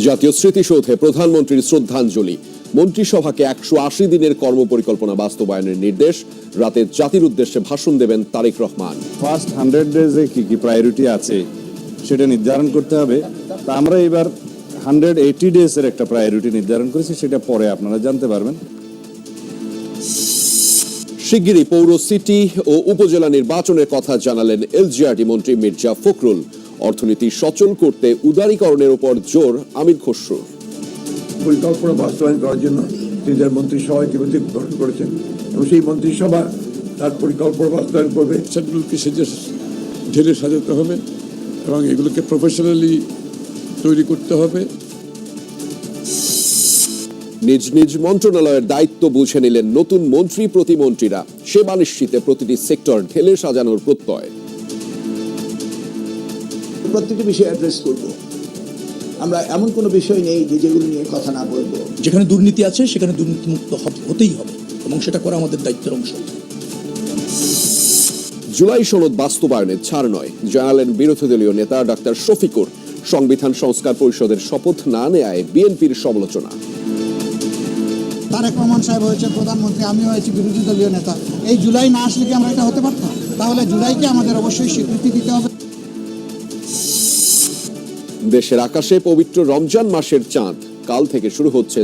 জাতীয় স্মৃতিসৌধে প্রধানমন্ত্রীর শ্রদ্ধাঞ্জলি। মন্ত্রিসভাকে 180 দিনের কর্মপরিকল্পনা বাস্তবায়নের নির্দেশ। রাতে জাতির উদ্দেশ্যে ভাষণ দেবেন তারেক রহমান। ফার্স্ট 100 ডেজে কি কি প্রায়োরিটি আছে সেটা নির্ধারণ করতে হবে। তা আমরা এবার 180 ডেজের একটা প্রায়োরিটি নির্ধারণ করেছি, সেটা পরে আপনারা জানতে পারবেন। শিগগিরই পৌর, সিটি ও উপজেলা নির্বাচনের কথা জানালেন এলজিআরডি মন্ত্রী মির্জা ফখরুল। অর্থনীতি সচল করতে উদারীকরণের উপর জোর আমির খসরুর। পরিকল্পনা বাস্তবায়ন করার জন্য তিনি তার মন্ত্রিসভা ইতিমধ্যে গঠন করেছেন এবং সেই মন্ত্রিসভা তার পরিকল্পনা বাস্তবায়ন করবে। সেগুলোকে ঢেলে সাজাতে হবে এবং এগুলোকে প্রফেশনালি তৈরি করতে হবে। নিজ নিজ মন্ত্রণালয়ের দায়িত্ব বুঝে নিলেন নতুন মন্ত্রী প্রতিমন্ত্রীরা। সেবা নিশ্চিতে প্রতিটি সেক্টর ঢেলে সাজানোর প্রত্যয়। প্রত্যেকটি বিষয় অ্যাড্রেস করব। আমরা এমন কোনো বিষয় নেই যেগুলো নিয়ে কথা না বলবো। যেখানে দুর্নীতি আছে সেখানে দুর্নীতিমুক্ত হতেই হবে এবং সেটা করা আমাদের দায়িত্বের অংশ। জুলাই সনদ বাস্তবায়নে ছাড় নয়, জানালেন বিরোধী দলীয় নেতা ডাক্তার শফিকুর। সংবিধান সংস্কার পরিষদের শপথ না নেয়ায় বিএনপির সমালোচনা। তারেক রহমান সাহেব হয়েছে প্রধানমন্ত্রী, আমি হয়েছি বিরোধী দলীয় নেতা। এই জুলাই না আসলে কি আমরা এটা হতে পারতাম? তাহলে জুলাইকে আমাদের অবশ্যই স্বীকৃতি দিতে হবে। দেশের আকাশে পবিত্র রমজান মাসের চাঁদ। কাল থেকে শুরু হচ্ছে